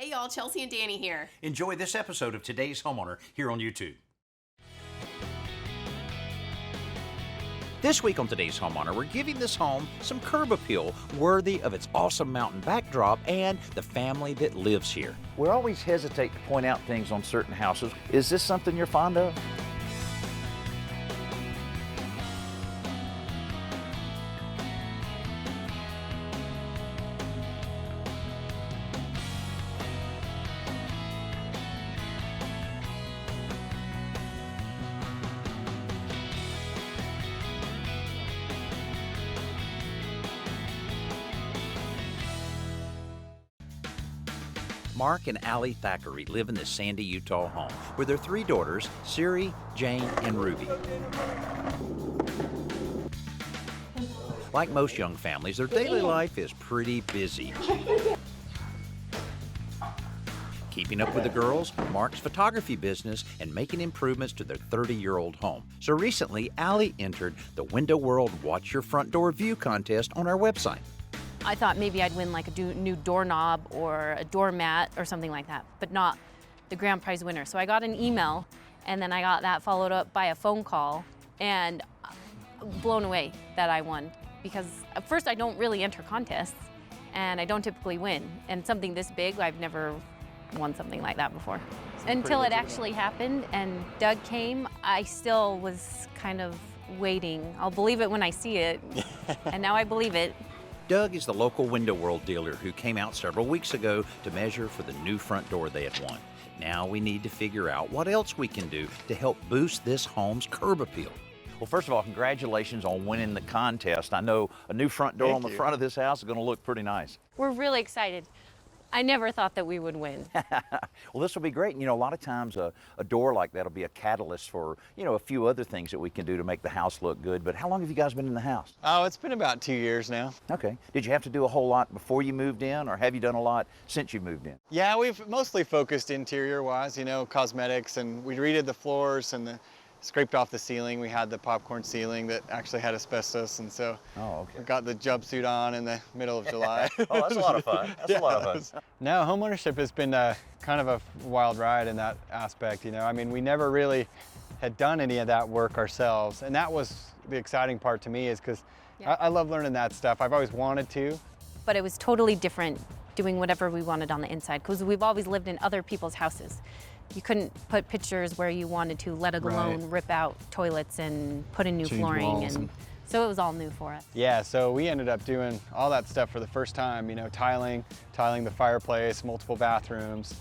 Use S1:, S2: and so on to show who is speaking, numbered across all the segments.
S1: Hey y'all, Chelsea and Danny here.
S2: Enjoy this episode of Today's Homeowner here on YouTube. This week on Today's Homeowner, we're giving this home some curb appeal worthy of its awesome mountain backdrop and the family that lives here. We always hesitate to point out things on certain houses. Is this something you're fond of? Mark and Allie Thackeray live in this Sandy, Utah home with their three daughters, Siri, Jane, and Ruby. Like most young families, their daily life is pretty busy. Keeping up with the girls, Mark's photography business, and making improvements to their 30-year-old home. So recently, Allie entered the Window World Watch Your Front Door View contest on our website.
S3: I thought maybe I'd win like a new doorknob or a doormat or something like that, but not the grand prize winner. So I got an email, and then I got that followed up by a phone call, and blown away that I won. Because at first I don't really enter contests, and I don't typically win. And something this big, I've never won something like that before. Until it actually happened and Doug came, I still was kind of waiting. I'll believe it when I see it, and now I believe it.
S2: Doug is the local Window World dealer who came out several weeks ago to measure for the new front door they had won. Now we need to figure out what else we can do to help boost this home's curb appeal. Well, first of all, congratulations on winning the contest. I know a new front door on the front of this house is going to look pretty nice.
S3: We're really excited. I never thought that we would win.
S2: Well, this will be great. You know, a lot of times a door like that will be a catalyst for, you know, a few other things that we can do to make the house look good. But how long have you guys been in the house?
S4: Oh, it's been about 2 years now.
S2: Okay. Did you have to do a whole lot before you moved in, or have you done a lot since you moved in?
S4: Yeah, we've mostly focused interior-wise, you know, cosmetics, and we redid the floors and scraped off the ceiling. We had the popcorn ceiling that actually had asbestos, and so we got the jumpsuit on in the middle of July.
S2: Oh, that's a lot of fun. That's a lot of fun.
S4: No, homeownership has been kind of a wild ride in that aspect, you know. I mean, we never really had done any of that work ourselves, and that was the exciting part to me, is because I love learning that stuff. I've always wanted to.
S3: But it was totally different doing whatever we wanted on the inside, because we've always lived in other people's houses. You couldn't put pictures where you wanted to, let alone rip out toilets and put in new flooring, and so it was all new for us.
S4: Yeah, so we ended up doing all that stuff for the first time, you know, tiling the fireplace, multiple bathrooms,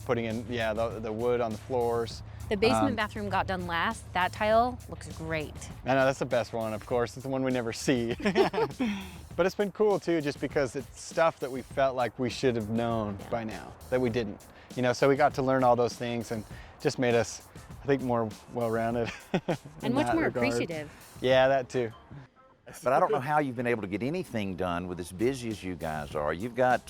S4: putting in, the wood on the floors.
S3: The basement bathroom got done last. That tile looks great.
S4: I know, that's the best one, of course. It's the one we never see. But it's been cool too, just because it's stuff that we felt like we should have known by now, that we didn't. You know, so we got to learn all those things, and just made us, I think, more well-rounded.
S3: And much more appreciative.
S4: Yeah, that too.
S2: But I don't know how you've been able to get anything done with as busy as you guys are. You've got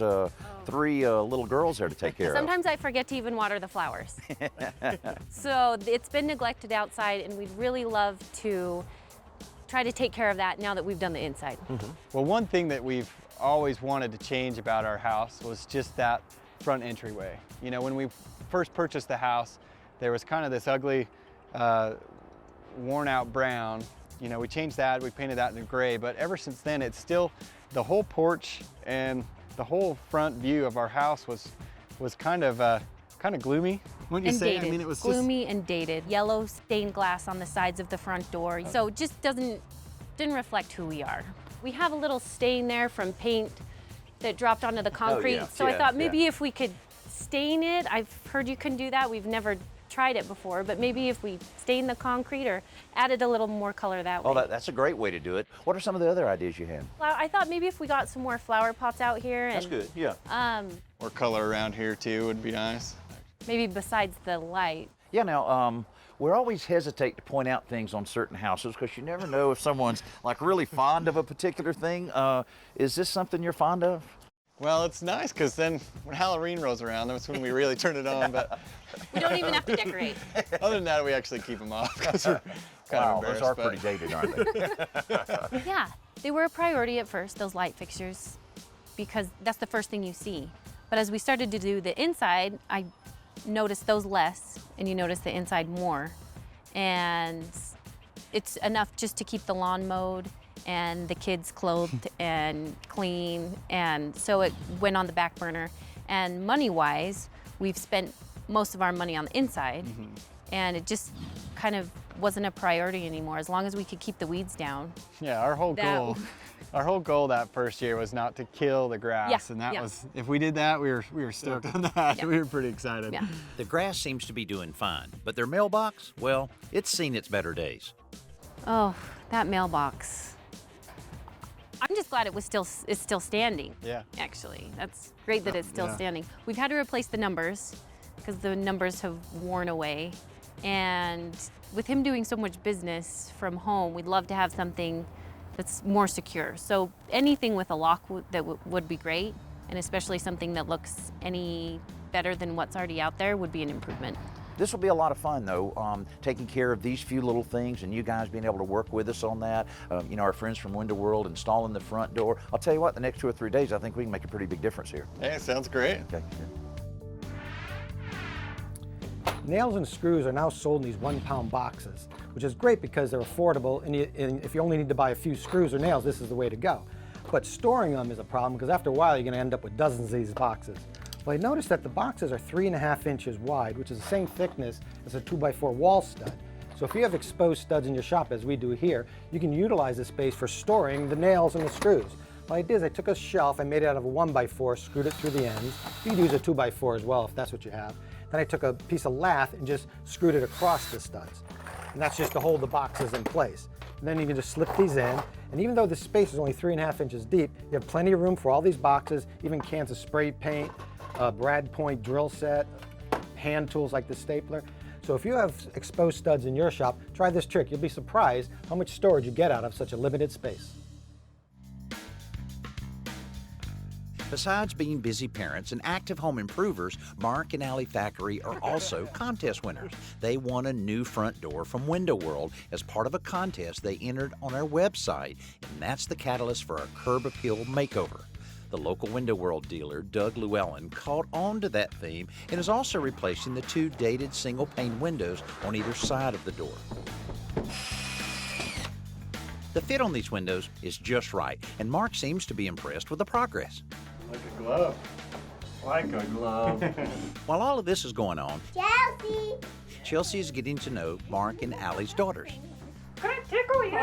S2: three little girls there to take care of.
S3: Sometimes I forget to even water the flowers. So it's been neglected outside, and we'd really love to try to take care of that now that we've done the inside.
S4: Well, one thing that we've always wanted to change about our house was just that front entryway. You know, when we first purchased the house, there was kind of this ugly, worn out brown. You know, we changed that, we painted that in gray, but ever since then, it's still, the whole porch and the whole front view of our house was kind of gloomy, wouldn't you say?
S3: Dated.
S4: I mean, it was
S3: gloomy and dated. Yellow stained glass on the sides of the front door. So it just didn't reflect who we are. We have a little stain there from paint that dropped onto the concrete. So I thought maybe if we could stain it, I've heard you can do that. We've never tried it before, but maybe if we stain the concrete or added a little more color that way.
S2: Oh, that's a great way to do it. What are some of the other ideas you had?
S3: I thought maybe if we got some more flower pots out here.
S2: That's good, yeah.
S4: More color around here too would be nice.
S3: Maybe besides the light.
S2: Yeah, now, we always hesitate to point out things on certain houses because you never know if someone's like really fond of a particular thing. Is this something you're fond of?
S4: Well, it's nice because then when Halloween rolls around, that's when we really turn it on. But
S3: we don't even have to decorate.
S4: Other than that, we actually keep them off because we're kind of embarrassed.
S2: Those are pretty dated, aren't they?
S3: Yeah, they were a priority at first, those light fixtures, because that's the first thing you see. But as we started to do the inside, I noticed those less, and you notice the inside more. And it's enough just to keep the lawn mowed and the kids clothed and clean, and so it went on the back burner. And money-wise, we've spent most of our money on the inside, and it just kind of wasn't a priority anymore, as long as we could keep the weeds down.
S4: Yeah, our whole goal that first year was not to kill the grass, and that was, if we did that, we were stoked on that. Yeah. We were pretty excited.
S3: Yeah.
S2: The grass seems to be doing fine, but their mailbox, well, it's seen its better days.
S3: Oh, that mailbox. I'm just glad it's still standing.
S4: Yeah.
S3: Actually, that's great that it's still standing. We've had to replace the numbers because the numbers have worn away. And with him doing so much business from home, we'd love to have something that's more secure. So anything with a lock would be great, and especially something that looks any better than what's already out there would be an improvement.
S2: This will be a lot of fun, though, taking care of these few little things and you guys being able to work with us on that. You know, our friends from Window World installing the front door. I'll tell you what, the next 2 or 3 days, I think we can make a pretty big difference here.
S4: Hey, sounds great.
S2: Okay.
S1: Nails and screws are now sold in these 1-pound boxes, which is great because they're affordable, and if you only need to buy a few screws or nails, this is the way to go. But storing them is a problem because after a while you're going to end up with dozens of these boxes. Well, I noticed that the boxes are 3.5 inches wide, which is the same thickness as a 2x4 wall stud. So if you have exposed studs in your shop, as we do here, you can utilize this space for storing the nails and the screws. What I did is I took a shelf, I made it out of a 1x4, screwed it through the ends. You can use a 2x4 as well if that's what you have. Then I took a piece of lath and just screwed it across the studs. And that's just to hold the boxes in place. And then you can just slip these in, and even though the space is only 3.5 inches deep, you have plenty of room for all these boxes, even cans of spray paint, a Brad Point drill set, hand tools like the stapler. So if you have exposed studs in your shop, try this trick. You'll be surprised how much storage you get out of such a limited space.
S2: Besides being busy parents and active home improvers, Mark and Allie Thackeray are also contest winners. They won a new front door from Window World as part of a contest they entered on our website, and that's the catalyst for our Curb Appeal makeover. The local Window World dealer, Doug Llewellyn, caught on to that theme and is also replacing the 2 dated single-pane windows on either side of the door. The fit on these windows is just right, and Mark seems to be impressed with the progress.
S4: Like a glove.
S5: Like a glove.
S2: While all of this is going on,
S6: Chelsea!
S2: Chelsea is getting to know Mark and Allie's daughters.
S6: Can I tickle you?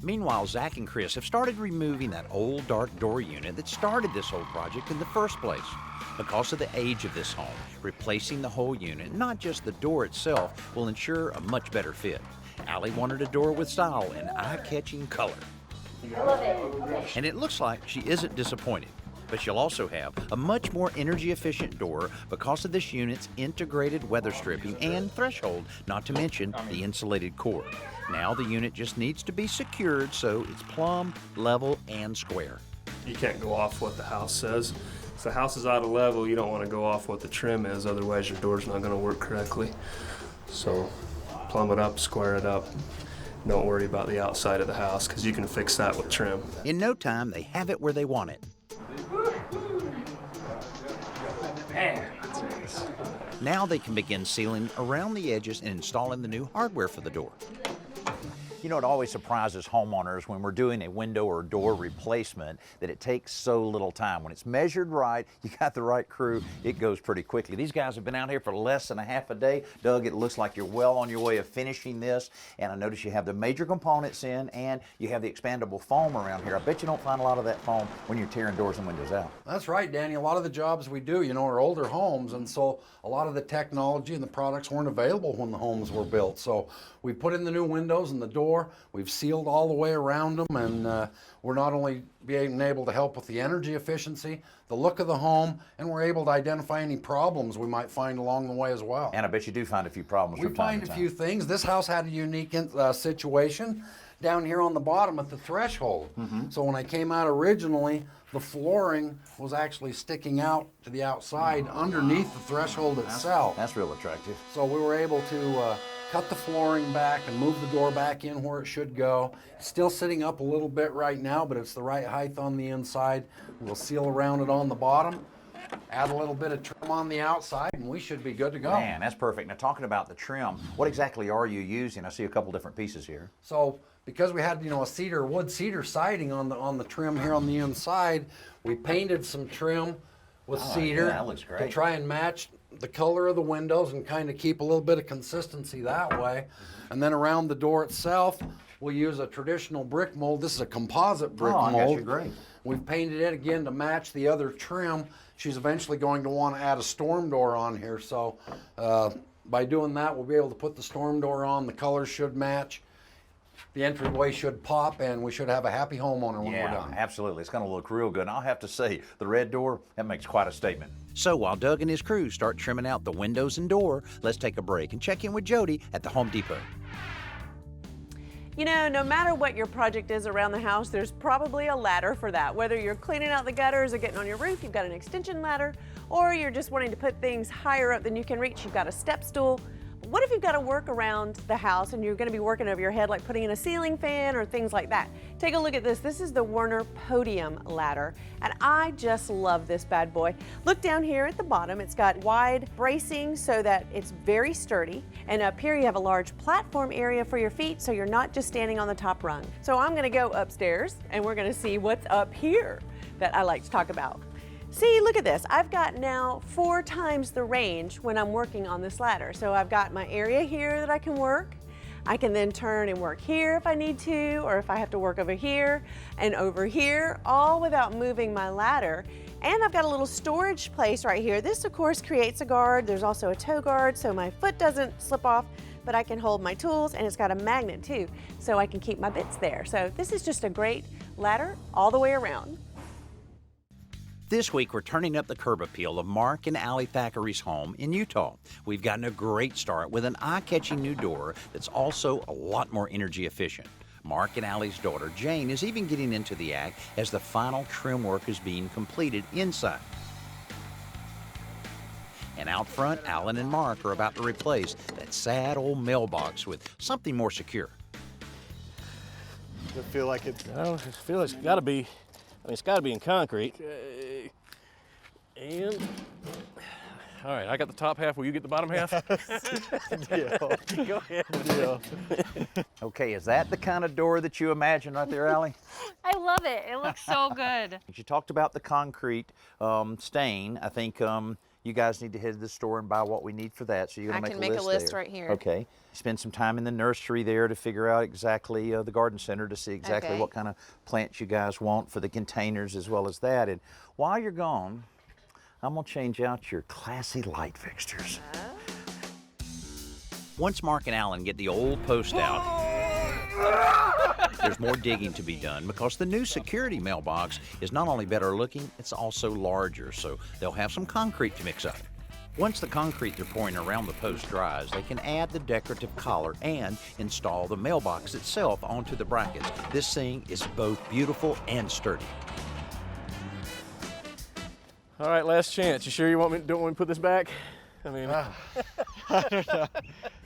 S2: Meanwhile, Zach and Chris have started removing that old dark door unit that started this whole project in the first place. Because of the age of this home, replacing the whole unit, not just the door itself, will ensure a much better fit. Allie wanted a door with style and eye-catching color.
S6: I love it.
S2: And it looks like she isn't disappointed. But she'll also have a much more energy-efficient door because of this unit's integrated weather stripping and threshold, not to mention the insulated core. Now the unit just needs to be secured so it's plumb, level, and square.
S5: You can't go off what the house says. If the house is out of level, you don't want to go off what the trim is, otherwise your door's not going to work correctly. So plumb it up, square it up. Don't worry about the outside of the house because you can fix that with trim.
S2: In no time, they have it where they want it.
S5: Man, that's nice.
S2: Now they can begin sealing around the edges and installing the new hardware for the door. You know, it always surprises homeowners when we're doing a window or door replacement that it takes so little time. When it's measured right, you got the right crew, it goes pretty quickly. These guys have been out here for less than a half a day. Doug, it looks like you're well on your way of finishing this, and I notice you have the major components in and you have the expandable foam around here. I bet you don't find a lot of that foam when you're tearing doors and windows out.
S7: That's right, Danny. A lot of the jobs we do, are older homes, and so a lot of the technology and the products weren't available when the homes were built. So we put in the new windows and the door. We've sealed all the way around them, and we're not only being able to help with the energy efficiency, the look of the home, and we're able to identify any problems we might find along the way as well.
S2: And I bet you do find a few problems
S7: We
S2: from time
S7: find
S2: to
S7: a
S2: time.
S7: few things. This house had a unique situation down here on the bottom at the threshold. So when I came out originally, the flooring was actually sticking out to the outside underneath the threshold itself.
S2: That's real attractive.
S7: So we were able to cut the flooring back and move the door back in where it should go. Still sitting up a little bit right now, but it's the right height on the inside. We'll seal around it on the bottom, add a little bit of trim on the outside, and we should be good to go.
S2: Man, that's perfect. Now, talking about the trim, what exactly are you using? I see a couple different pieces here.
S7: So because we had, a wood cedar siding on the trim here on the inside, we painted some trim with cedar
S2: that looks great.
S7: to try and match the color of the windows and kind of keep a little bit of consistency that way. And then around the door itself, we'll use a traditional brick mold. This is a composite brick
S2: I got
S7: mold.
S2: you, great.
S7: We've painted it again to match the other trim. She's eventually going to want to add a storm door on here. So by doing that, we'll be able to put the storm door on. The colors should match. The entryway should pop, and we should have a happy homeowner when we're done.
S2: Absolutely. It's going to look real good. And I'll have to say, the red door, that makes quite a statement. So while Doug and his crew start trimming out the windows and door, let's take a break and check in with Jody at the Home Depot.
S8: You know, no matter what your project is around the house, there's probably a ladder for that. Whether you're cleaning out the gutters or getting on your roof, you've got an extension ladder, or you're just wanting to put things higher up than you can reach, you've got a step stool. What if you've got to work around the house and you're going to be working over your head, like putting in a ceiling fan or things like that? Take a look at this. This is the Werner Podium ladder, and I just love this bad boy. Look down here at the bottom. It's got wide bracing so that it's very sturdy, and up here you have a large platform area for your feet, so you're not just standing on the top rung. So I'm going to go upstairs and we're going to see what's up here that I like to talk about. See, look at this. I've got now 4 times the range when I'm working on this ladder. So I've got my area here that I can work. I can then turn and work here if I need to, or if I have to work over here and over here, all without moving my ladder. And I've got a little storage place right here. This, of course, creates a guard. There's also a toe guard, so my foot doesn't slip off, but I can hold my tools, and it's got a magnet too, so I can keep my bits there. So this is just a great ladder all the way around.
S2: This week, we're turning up the curb appeal of Mark and Allie Thackerays' home in Utah. We've gotten a great start with an eye-catching new door that's also a lot more energy efficient. Mark and Allie's daughter, Jane, is even getting into the act as the final trim work is being completed inside. And out front, Alan and Mark are about to replace that sad old mailbox with something more secure.
S4: Does it feel like it's...
S9: I feel it's got to be, it's got to be in concrete. And, all right, I got the top half. Will you get the bottom half? Go ahead.
S2: Okay, is that the kind of door that you imagine right there, Allie?
S3: I love it. It looks so good.
S2: You talked about the concrete stain. I think you guys need to head to the store and buy what we need for that. So you're gonna
S8: I can make a list
S2: there.
S8: right here.
S2: Okay. Spend some time in the nursery there to figure out exactly the garden center to see exactly
S8: Okay.
S2: what kind of plants you guys want for the containers as well as that. And while you're gone, I'm gonna change out your classy light fixtures. Once Mark and Alan get the old post out, there's more digging to be done because the new security mailbox is not only better looking, it's also larger, so they'll have some concrete to mix up. Once the concrete they're pouring around the post dries, they can add the decorative collar and install the mailbox itself onto the brackets. This thing is both beautiful and sturdy.
S9: All right, last chance. You sure you don't want me to put this back? I mean,
S4: I don't know.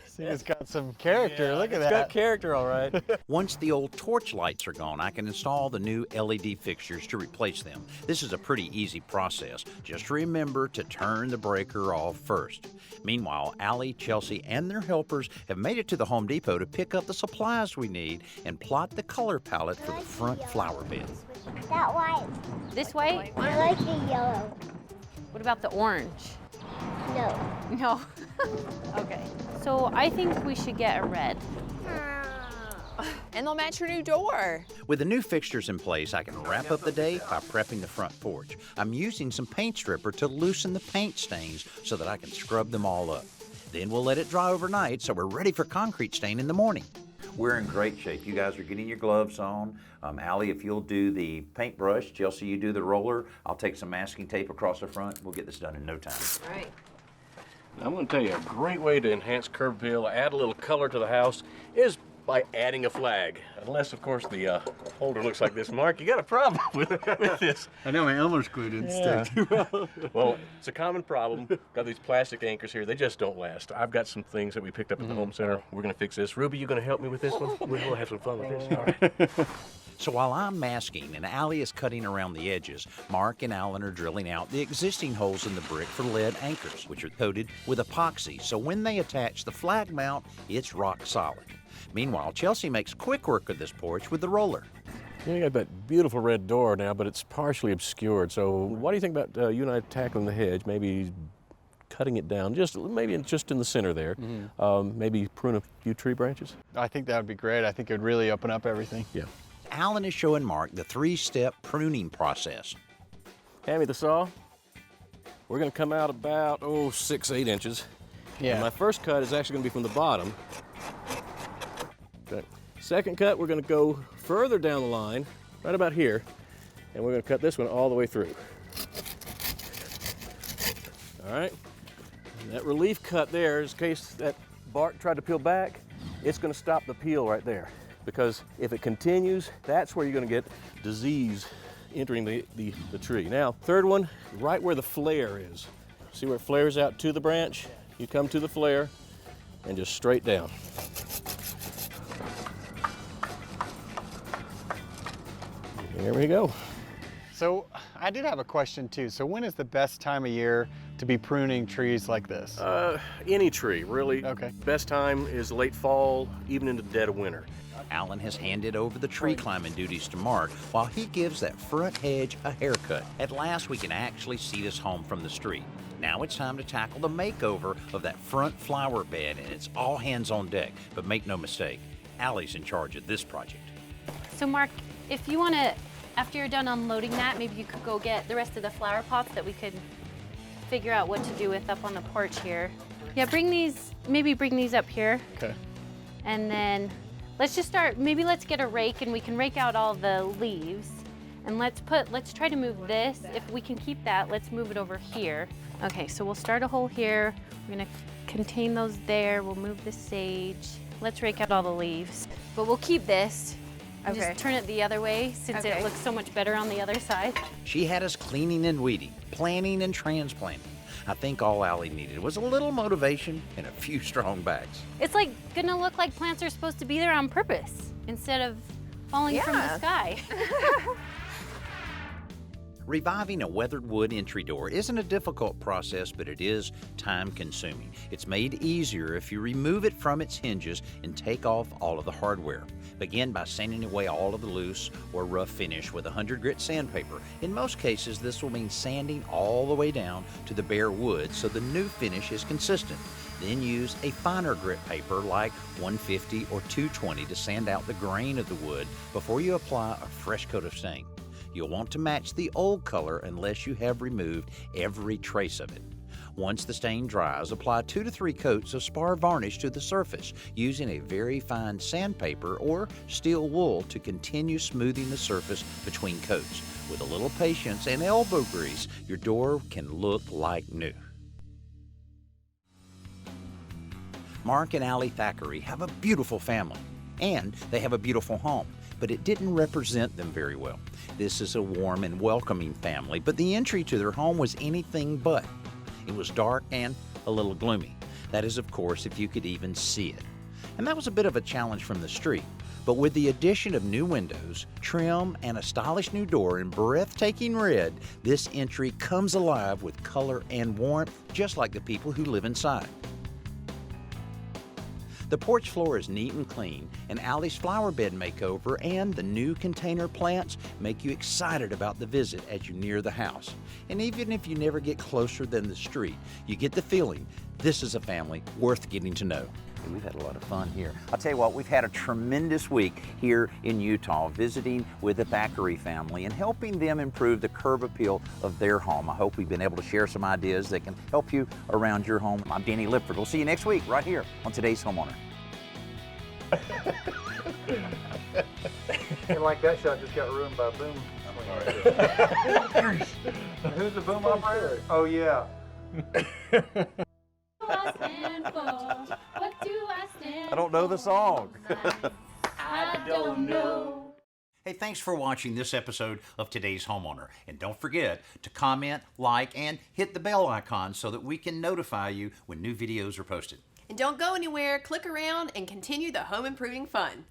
S4: See, it's got some character. Look at that.
S9: it's got character, all right.
S2: Once the old torch lights are gone, I can install the new LED fixtures to replace them. This is a pretty easy process. Just remember to turn the breaker off first. Meanwhile, Allie, Chelsea, and their helpers have made it to the Home Depot to pick up the supplies we need and plot the color palette for the front flower bed.
S6: That white.
S3: This way?
S6: I like the yellow.
S3: What about the orange?
S6: No.
S3: No. Okay. So I think we should get a red.
S8: And they'll match your new door.
S2: With the new fixtures in place, I can wrap up the day by prepping the front porch. I'm using some paint stripper to loosen the paint stains so that I can scrub them all up. Then we'll let it dry overnight so we're ready for concrete stain in the morning. We're in great shape. You guys are getting your gloves on. Allie, if you'll do the paintbrush, Chelsea, you do the roller. I'll take some masking tape across the front. We'll get this done in no time.
S8: All right.
S9: I'm going to tell you, a great way to enhance curb appeal, add a little color to the house, is by adding a flag. Unless, of course, the holder looks like this, Mark. You got a problem with this.
S4: I know my Elmer's glue didn't stick too well.
S9: Well, it's a common problem. Got these plastic anchors here. They just don't last. I've got some things that we picked up at the home center. We're going to fix this. Ruby, you going to help me with this one? We'll have some fun with this. All right.
S2: So while I'm masking and Allie is cutting around the edges, Mark and Alan are drilling out the existing holes in the brick for lead anchors, which are coated with epoxy, so when they attach the flag mount, it's rock solid. Meanwhile, Chelsea makes quick work of this porch with the roller.
S9: You got that beautiful red door now, but it's partially obscured. So what do you think about you and I tackling the hedge, maybe cutting it down, just in the center there, maybe prune a few tree branches?
S4: I think that would be great. I think it would really open up everything.
S9: Yeah.
S2: Alan is showing Mark the 3-step pruning process.
S9: Hand me the saw. We're going to come out about, 6-8 inches.
S4: Yeah.
S9: And my first cut is actually going to be from the bottom. Okay. Second cut, we're going to go further down the line, right about here, and we're going to cut this one all the way through. All right. And that relief cut there is in case that bark tried to peel back, it's going to stop the peel right there. Because if it continues, that's where you're going to get disease entering the tree. Now, third one, right where the flare is. See where it flares out to the branch? You come to the flare and just straight down. There we go.
S4: So I did have a question too. So when is the best time of year to be pruning trees like this?
S9: Any tree, really.
S4: Okay.
S9: Best time is late fall, even into the dead of winter.
S2: Alan has handed over the tree climbing duties to Mark while he gives that front hedge a haircut. At last, we can actually see this home from the street. Now it's time to tackle the makeover of that front flower bed, and it's all hands on deck. But make no mistake, Allie's in charge of this project.
S3: So Mark, if you want to, after you're done unloading that, maybe you could go get the rest of the flower pots that we could figure out what to do with up on the porch here. Yeah, bring these up here.
S4: Okay.
S3: And then let's just start, maybe let's get a rake and we can rake out all the leaves. And let's try to move this. If we can keep that, let's move it over here. Okay, so we'll start a hole here. We're gonna contain those there. We'll move the sage. Let's rake out all the leaves. But we'll keep this. And
S8: Okay.
S3: just turn it the other way since
S8: Okay.
S3: it looks so much better on the other side.
S2: She had us cleaning and weeding, planting and transplanting. I think all Allie needed was a little motivation and a few strong backs.
S3: It's like gonna look like plants are supposed to be there on purpose instead of falling from the
S8: Yeah.
S3: sky.
S2: Reviving a weathered wood entry door isn't a difficult process, but it is time-consuming. It's made easier if you remove it from its hinges and take off all of the hardware. Begin by sanding away all of the loose or rough finish with 100 grit sandpaper. In most cases, this will mean sanding all the way down to the bare wood so the new finish is consistent. Then use a finer grit paper like 150 or 220 to sand out the grain of the wood before you apply a fresh coat of stain. You'll want to match the old color unless you have removed every trace of it. Once the stain dries, apply 2 to 3 coats of spar varnish to the surface using a very fine sandpaper or steel wool to continue smoothing the surface between coats. With a little patience and elbow grease, your door can look like new. Mark and Allie Thackeray have a beautiful family, and they have a beautiful home, but it didn't represent them very well. This is a warm and welcoming family, but the entry to their home was anything but. It was dark and a little gloomy. That is, of course, if you could even see it. And that was a bit of a challenge from the street. But with the addition of new windows, trim, and a stylish new door in breathtaking red, this entry comes alive with color and warmth, just like the people who live inside. The porch floor is neat and clean, and Allie's flower bed makeover and the new container plants make you excited about the visit as you near the house. And even if you never get closer than the street, you get the feeling this is a family worth getting to know. And we've had a lot of fun here. I'll tell you what, we've had a tremendous week here in Utah visiting with the Thackeray family and helping them improve the curb appeal of their home. I hope we've been able to share some ideas that can help you around your home. I'm Danny Lipford. We'll see you next week right here on today's Homeowner.
S10: And like that shot just got ruined by boom. Who's the boom operator? Oh yeah.
S3: I stand for? What do I stand
S9: I don't don't know the song.
S11: I don't know.
S2: Hey, thanks for watching this episode of Today's Homeowner. And don't forget to comment, like, and hit the bell icon so that we can notify you when new videos are posted.
S11: And don't go anywhere. Click around and continue the home improving fun.